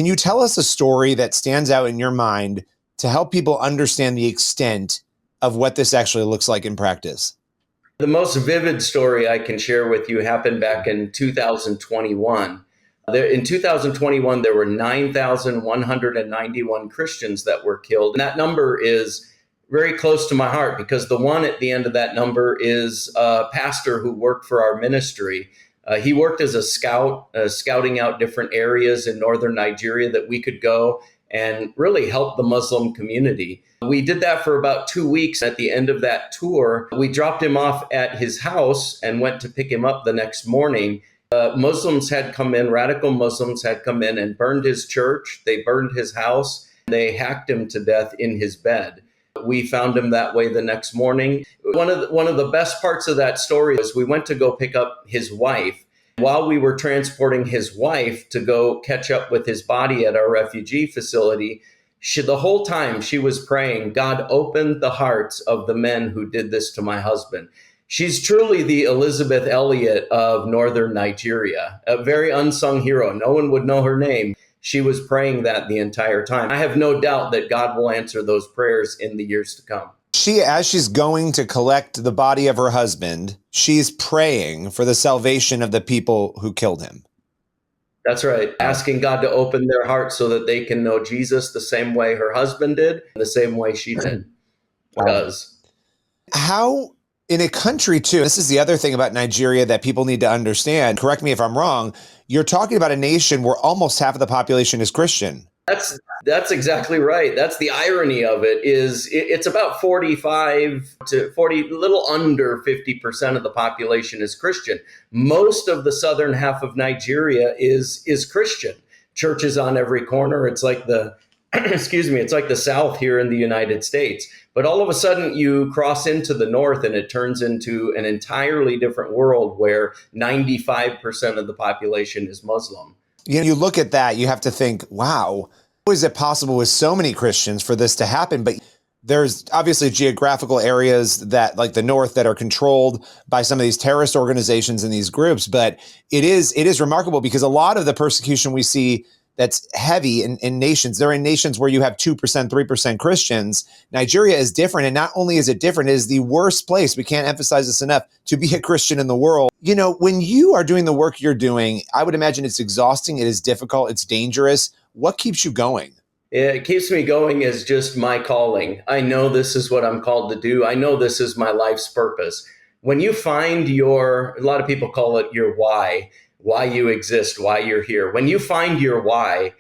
Can you tell us a story that stands out in your mind to help people understand the extent of what this actually looks like in practice? The most vivid story I can share with you happened back in 2021. In 2021, there were 9,191 Christians that were killed. And that number is very close to my heart because the one at the end of that number is a pastor who worked for our ministry. He worked as a scout, scouting out different areas in northern Nigeria that we could go and really help the Muslim community. We did that for about 2 weeks. At the end of that tour, we dropped him off at his house and went to pick him up the next morning. Muslims had come in, radical Muslims had come in and burned his church. They burned his house. They hacked him to death in his bed. We found him that way the next morning. One of the best parts of that story is we went to go pick up his wife. While we were transporting his wife to go catch up with his body at our refugee facility, the whole time she was praying, God, open the hearts of the men who did this to my husband. She's truly the Elizabeth Elliot of northern Nigeria, a very unsung hero. No one would know her name. She was praying that the entire time. I have no doubt that God will answer those prayers in the years to come. As she's going to collect the body of her husband, she's praying for the salvation of the people who killed him. That's right. Asking God to open their hearts so that they can know Jesus the same way her husband did, the same way she did. How, in a country too, this is the other thing about Nigeria that people need to understand, correct me if I'm wrong, you're talking about a nation where almost half of the population is Christian. That's exactly right. That's the irony of it is it's about 45 to 40, a little under 50% of the population is Christian. Most of the southern half of Nigeria is Christian. Churches on every corner. It's like it's like the South here in the United States. But all of a sudden you cross into the North and it turns into an entirely different world where 95% of the population is Muslim. You look at that, you have to think, wow, how is it possible with so many Christians for this to happen? But there's obviously geographical areas that, like the North, that are controlled by some of these terrorist organizations and these groups. But it is remarkable because a lot of the persecution we see that's heavy in nations, they're in nations where you have 2%, 3% Christians. Nigeria is different. And not only is it different, it is the worst place, we can't emphasize this enough, to be a Christian in the world. You know, when you are doing the work you're doing, I would imagine it's exhausting, it is difficult, it's dangerous. What keeps you going? It keeps me going is just my calling. I know this is what I'm called to do. I know this is my life's purpose. When you find a lot of people call it your why you exist, why you're here. When you find your why,